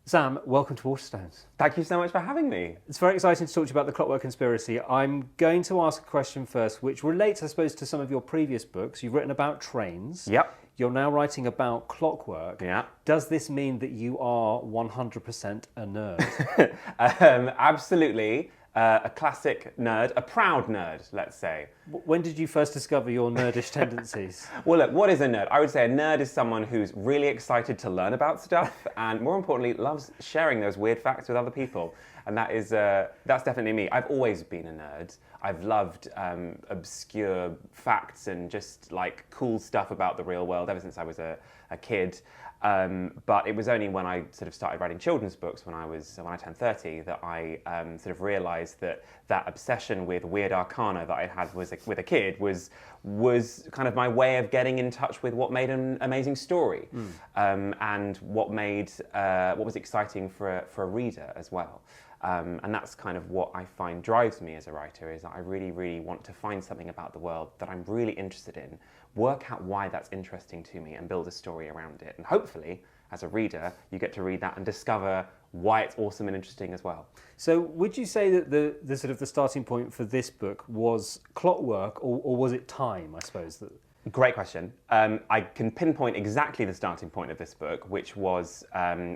Sam, welcome to Waterstones. Thank you so much for having me. It's very exciting to talk to you about the Clockwork conspiracy. I'm going to ask a question first, which relates, I suppose, to some of your previous books. You've written about trains. Yep. You're now writing about clockwork. Yeah. Does this mean that you are 100% a nerd? Absolutely. A classic nerd, a proud nerd, let's say. When did you first discover your nerdish tendencies? Well, look, what is a nerd? I would say a nerd is someone who's really excited to learn about stuff and, more importantly, loves sharing those weird facts with other people. And that's definitely me. I've always been a nerd. I've loved obscure facts and just like cool stuff about the real world ever since I was a kid. But it was only when I sort of started writing children's books when I turned 30 that I sort of realised that obsession with weird arcana that I had with a kid was kind of my way of getting in touch with what made an amazing story, and what was exciting for a reader as well. And that's kind of what I find drives me as a writer, is that I really, really want to find something about the world that I'm really interested in, work out why that's interesting to me and build a story around it. And hopefully, as a reader, you get to read that and discover why it's awesome and interesting as well. So would you say that the sort of the starting point for this book was Clockwork, or was it time, I suppose? Great question. I can pinpoint exactly the starting point of this book, which was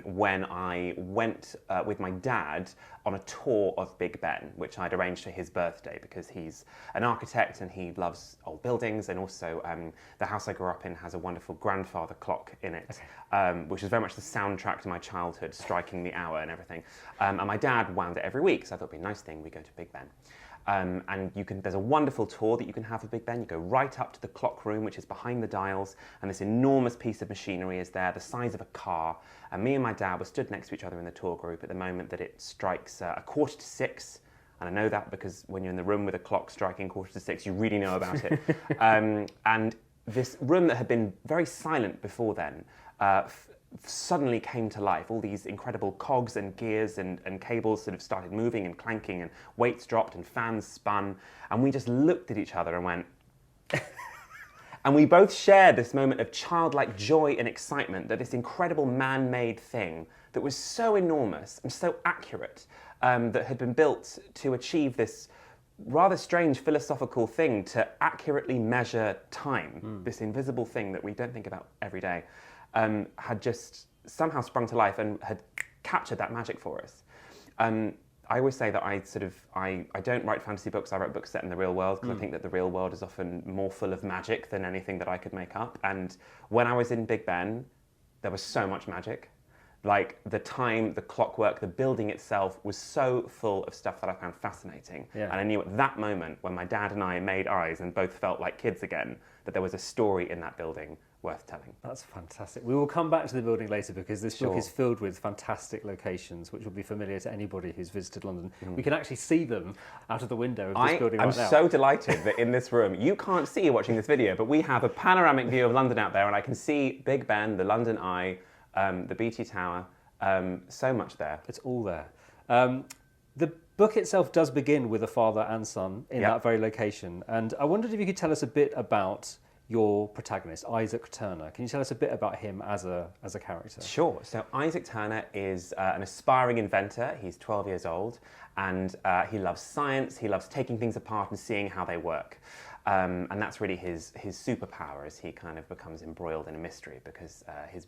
when I went with my dad on a tour of Big Ben, which I'd arranged for his birthday because he's an architect and he loves old buildings, and also the house I grew up in has a wonderful grandfather clock in it, which is very much the soundtrack to my childhood, striking the hour and everything. And my dad wound it every week, so I thought it'd be a nice thing we go to Big Ben. And there's a wonderful tour that you can have of Big Ben. You go right up to the clock room, which is behind the dials, and this enormous piece of machinery is there, the size of a car. And me and my dad were stood next to each other in the tour group at the moment that it strikes 6:15. And I know that because when you're in the room with a clock striking 6:15, you really know about it. And this room that had been very silent before then suddenly came to life. All these incredible cogs and gears and cables sort of started moving and clanking, and weights dropped and fans spun, and we just looked at each other and went and we both shared this moment of childlike joy and excitement that this incredible man-made thing that was so enormous and so accurate, that had been built to achieve this rather strange philosophical thing to accurately measure time, this invisible thing that we don't think about every day, had just somehow sprung to life and had captured that magic for us. I always say that I don't write fantasy books, I write books set in the real world, because I think that the real world is often more full of magic than anything that I could make up. And when I was in Big Ben, there was so much magic. Like the time, the clockwork, the building itself was so full of stuff that I found fascinating. Yeah. And I knew at that moment, when my dad and I made eyes and both felt like kids again, that there was a story in that building worth telling. That's fantastic. We will come back to the building later, because this book Sure. is filled with fantastic locations which will be familiar to anybody who's visited London. We can actually see them out of the window of this building right now. I'm so delighted that in this room, you can't see watching this video, but we have a panoramic view of London out there, and I can see Big Ben, the London Eye, the BT Tower, so much there. It's all there. The book itself does begin with a father and son in that very location, and I wondered if you could tell us a bit about your protagonist, Isaac Turner. Can you tell us a bit about him as a character? Sure. So Isaac Turner is an aspiring inventor. He's 12 years old, and he loves science. He loves taking things apart and seeing how they work. And that's really his superpower, as he kind of becomes embroiled in a mystery, because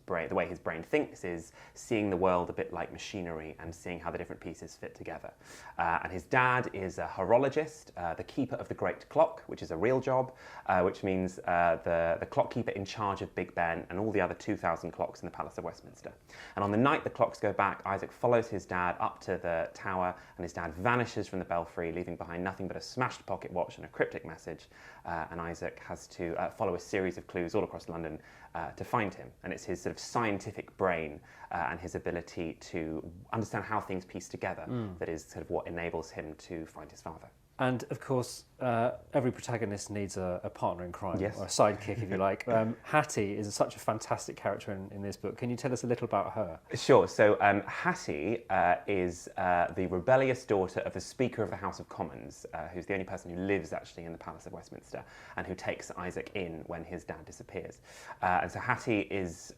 the way his brain thinks is seeing the world a bit like machinery and seeing how the different pieces fit together. And his dad is a horologist, the keeper of the Great Clock, which is a real job, which means the clock keeper in charge of Big Ben and all the other 2,000 clocks in the Palace of Westminster. And on the night the clocks go back, Isaac follows his dad up to the tower, and his dad vanishes from the belfry, leaving behind nothing but a smashed pocket watch and a cryptic message. And Isaac has to follow a series of clues all across London to find him. And it's his sort of scientific brain and his ability to understand how things piece together that is sort of what enables him to find his father. And of course, every protagonist needs a partner in crime, Yes. or a sidekick, if you like. Hattie is such a fantastic character in this book. Can you tell us a little about her? Sure. So Hattie is the rebellious daughter of the Speaker of the House of Commons, who's the only person who lives actually in the Palace of Westminster, and who takes Isaac in when his dad disappears. And so Hattie is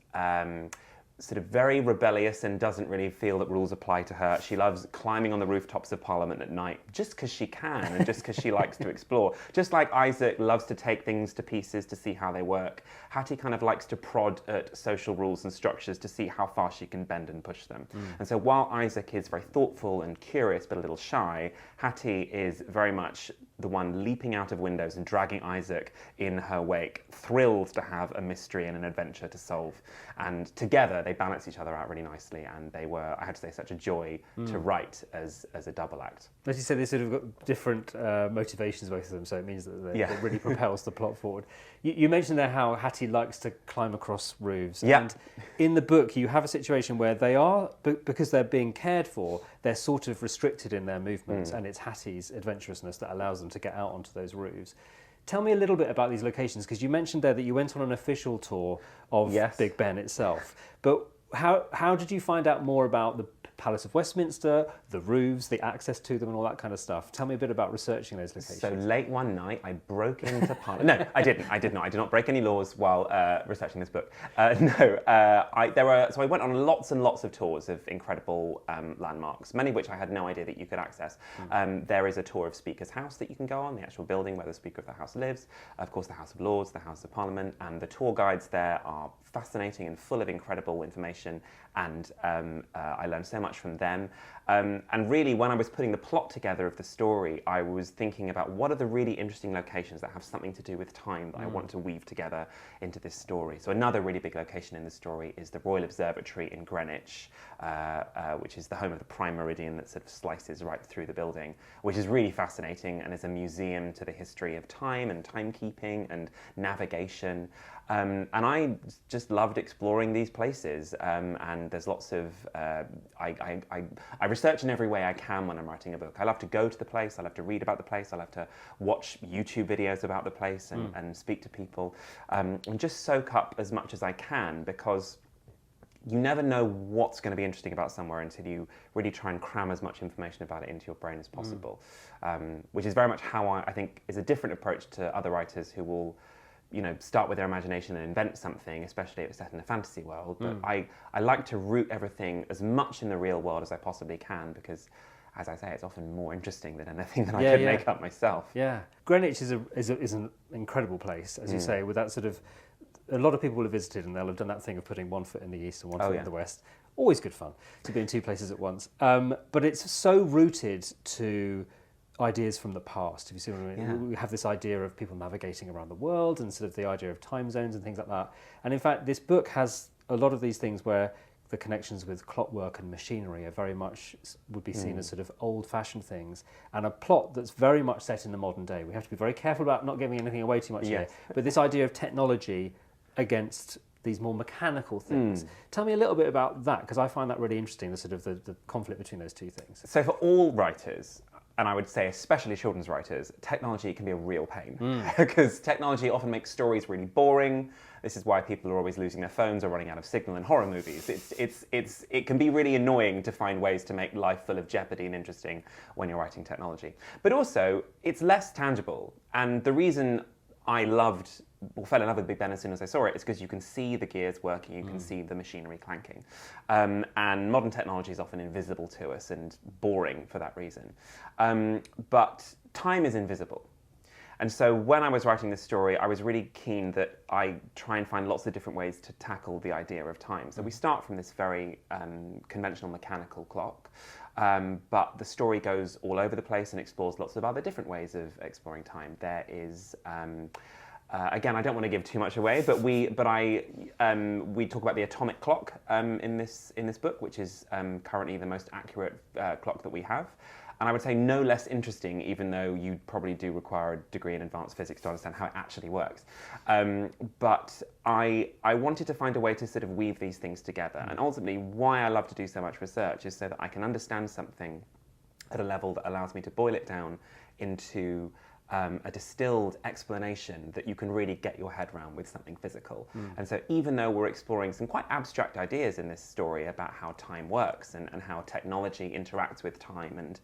sort of very rebellious and doesn't really feel that rules apply to her. She loves climbing on the rooftops of Parliament at night just because she can and just because she likes to explore. Just like Isaac loves to take things to pieces to see how they work, Hattie kind of likes to prod at social rules and structures to see how far she can bend and push them. And so while Isaac is very thoughtful and curious but a little shy, Hattie is very much the one leaping out of windows and dragging Isaac in her wake, thrilled to have a mystery and an adventure to solve. And together they balance each other out really nicely, and they were, I had to say, such a joy to write as a double act. As you said, they sort of got different motivations, both of them, so it means that it really propels the plot forward. You mentioned there how Hattie likes to climb across roofs. Yeah. And in the book, you have a situation where they are, because they're being cared for, they're sort of restricted in their movements, and it's Hattie's adventurousness that allows them to get out onto those roofs. Tell me a little bit about these locations, because you mentioned there that you went on an official tour of Big Ben itself. But how did you find out more about the Palace of Westminster, the roofs, the access to them and all that kind of stuff? Tell me a bit about researching those locations. So late one night, I broke into Parliament. No, I didn't. I did not break any laws while researching this book. I went on lots and lots of tours of incredible landmarks, many of which I had no idea that you could access. There is a tour of Speaker's House that you can go on, the actual building where the Speaker of the House lives, of course the House of Lords, the House of Parliament, and the tour guides there are fascinating and full of incredible information, and I learned so much from them. And really, when I was putting the plot together of the story, I was thinking about what are the really interesting locations that have something to do with time that I want to weave together into this story. So another really big location in the story is the Royal Observatory in Greenwich, which is the home of the Prime Meridian that sort of slices right through the building, which is really fascinating and is a museum to the history of time and timekeeping and navigation. And I just loved exploring these places, and there's lots of, I research in every way I can when I'm writing a book. I love to go to the place, I love to read about the place, I love to watch YouTube videos about the place and speak to people, and just soak up as much as I can, because you never know what's going to be interesting about somewhere until you really try and cram as much information about it into your brain as possible, which is very much how I think is a different approach to other writers who will start with their imagination and invent something, especially if it's set in a fantasy world. But I like to root everything as much in the real world as I possibly can, because, as I say, it's often more interesting than anything that I could make up myself. Yeah. Greenwich is an incredible place, as you say, with that sort of, a lot of people will have visited and they'll have done that thing of putting one foot in the east and one foot in the west. Always good fun to be in two places at once. But it's so rooted to ideas from the past, if you see what I mean. Yeah. We have this idea of people navigating around the world and sort of the idea of time zones and things like that. And in fact, this book has a lot of these things where the connections with clockwork and machinery are very much, would be seen as sort of old-fashioned things, and a plot that's very much set in the modern day. We have to be very careful about not giving anything away too much here. But this idea of technology against these more mechanical things. Tell me a little bit about that, because I find that really interesting, the sort of the conflict between those two things. So for all writers, and I would say especially children's writers, technology can be a real pain, because technology often makes stories really boring. This is why people are always losing their phones or running out of signal in horror movies. It can be really annoying to find ways to make life full of jeopardy and interesting when you're writing technology. But also, it's less tangible. And the reason I fell in love with Big Ben as soon as I saw it is because you can see the gears working, you can see the machinery clanking. And modern technology is often invisible to us and boring for that reason. But time is invisible. And so when I was writing this story, I was really keen that I try and find lots of different ways to tackle the idea of time. So we start from this very conventional mechanical clock, but the story goes all over the place and explores lots of other different ways of exploring time. There is, again, I don't want to give too much away, but we talk about the atomic clock in this book, which is currently the most accurate clock that we have. And I would say no less interesting, even though you probably do require a degree in advanced physics to understand how it actually works. But I wanted to find a way to sort of weave these things together. And ultimately, why I love to do so much research is so that I can understand something at a level that allows me to boil it down into a distilled explanation that you can really get your head around with something physical. And so even though we're exploring some quite abstract ideas in this story about how time works and how technology interacts with time and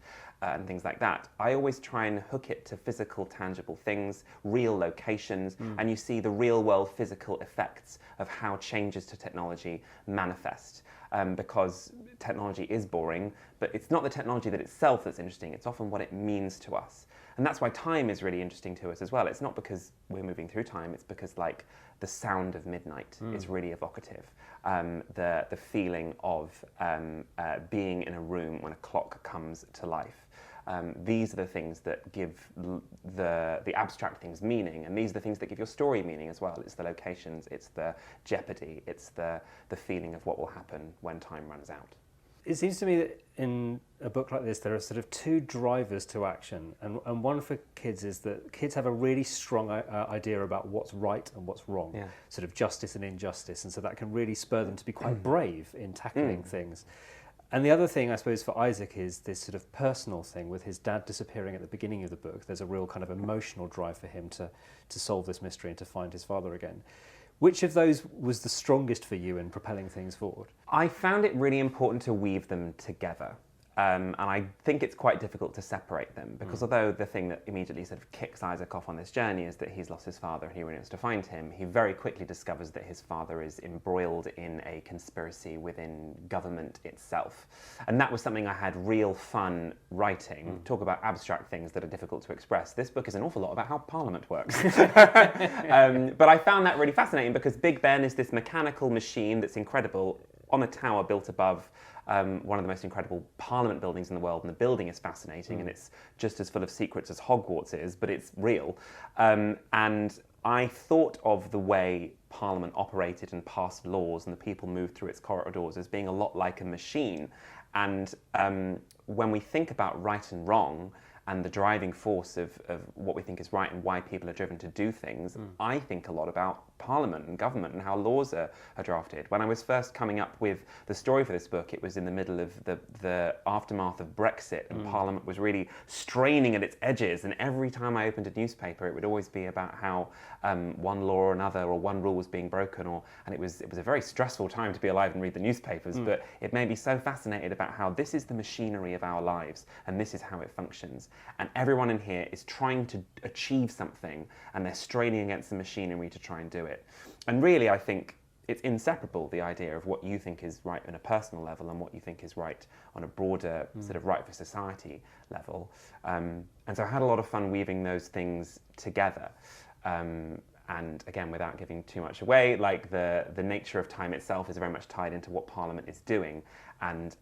things like that, I always try and hook it to physical, tangible things, real locations, and you see the real world physical effects of how changes to technology manifest. Because technology is boring, but it's not the technology that itself that's interesting, it's often what it means to us. And that's why time is really interesting to us as well. It's not because we're moving through time, it's because like the sound of midnight is really evocative. The feeling of being in a room when a clock comes to life. These are the things that give the abstract things meaning, and these are the things that give your story meaning as well. It's the locations, it's the jeopardy, it's the feeling of what will happen when time runs out. It seems to me that in a book like this, there are sort of two drivers to action. And one for kids is that kids have a really strong idea about what's right and what's wrong, sort of justice and injustice. And so that can really spur them to be quite brave in tackling things. And the other thing, I suppose, for Isaac is this sort of personal thing with his dad disappearing at the beginning of the book. There's a real kind of emotional drive for him to solve this mystery and to find his father again. Which of those was the strongest for you in propelling things forward? I found it really important to weave them together. And I think it's quite difficult to separate them because although the thing that immediately sort of kicks Isaac off on this journey is that he's lost his father and he really wants to find him, he very quickly discovers that his father is embroiled in a conspiracy within government itself. And that was something I had real fun writing. Talk about abstract things that are difficult to express. This book is an awful lot about how Parliament works. But I found that really fascinating because Big Ben is this mechanical machine that's incredible on a tower built above one of the most incredible Parliament buildings in the world, and the building is fascinating, and it's just as full of secrets as Hogwarts is, but it's real. And I thought of the way Parliament operated and passed laws and the people moved through its corridors as being a lot like a machine. And when we think about right and wrong, and the driving force of what we think is right and why people are driven to do things, I think a lot about Parliament and government and how laws are drafted. When I was first coming up with the story for this book, it was in the middle of the aftermath of Brexit, and Parliament was really straining at its edges, and every time I opened a newspaper, it would always be about how one law or another or one rule was being broken, and it was a very stressful time to be alive and read the newspapers, but it made me so fascinated about how this is the machinery of our lives, and this is how it functions. And everyone in here is trying to achieve something, and they're straining against the machinery to try and do it. And really, I think it's inseparable, the idea of what you think is right on a personal level and what you think is right on a broader sort of right for society level. And so I had a lot of fun weaving those things together. And again, without giving too much away, like the nature of time itself is very much tied into what Parliament is doing. And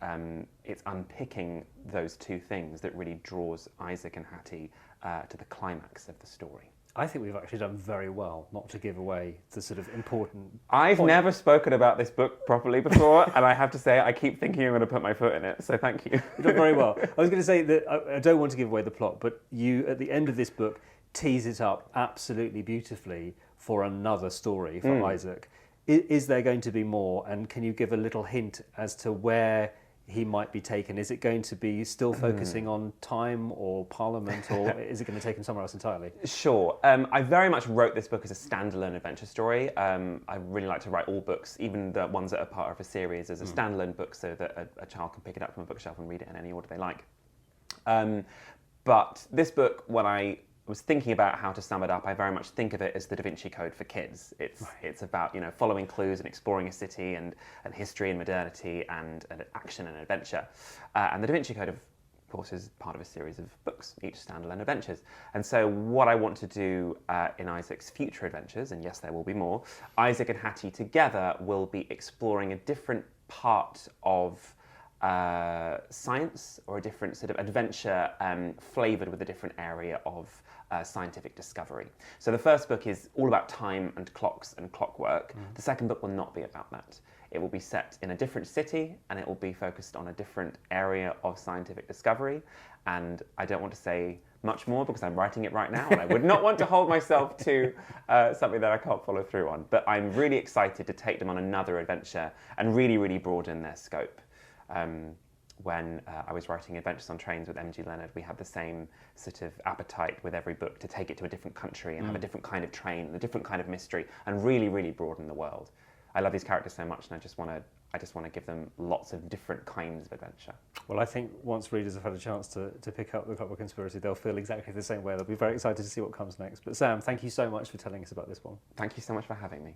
it's unpicking those two things that really draws Isaac and Hati to the climax of the story. I think we've actually done very well not to give away the sort of important I've point. never spoken about this book properly before, and I have to say I keep thinking I'm going to put my foot in it, so thank you. You've done very well. I was going to say that I don't want to give away the plot, but you, at the end of this book, tease it up absolutely beautifully for another story for Isaac. Is there going to be more, and can you give a little hint as to where he might be taken? Is it going to be still focusing on time or Parliament, or is it going to take him somewhere else entirely? Sure. I very much wrote this book as a standalone adventure story. I really like to write all books, even the ones that are part of a series, as a standalone book so that a child can pick it up from a bookshelf and read it in any order they like. But this book, when I was thinking about how to sum it up, I very much think of it as the Da Vinci Code for kids. It's about following clues and exploring a city and history and modernity and action and adventure. And the Da Vinci Code, of course, is part of a series of books, each standalone adventures. And so what I want to do in Isaac's future adventures, and yes, there will be more, Isaac and Hati together will be exploring a different part of science, or a different sort of adventure flavoured with a different area of scientific discovery. So the first book is all about time and clocks and clockwork. The second book will not be about that. It will be set in a different city, and it will be focused on a different area of scientific discovery. And I don't want to say much more because I'm writing it right now, and I would not want to hold myself to something that I can't follow through on. But I'm really excited to take them on another adventure and really, really broaden their scope. when I was writing Adventures on Trains with MG Leonard, we had the same sort of appetite with every book to take it to a different country and have a different kind of train and a different kind of mystery and really, really broaden the world. I love these characters so much, and I just want to give them lots of different kinds of adventure. Well, I think once readers have had a chance to pick up the Clockwork Conspiracy, they'll feel exactly the same way. They'll be very excited to see what comes next. But Sam, thank you so much for telling us about this one. Thank you so much for having me.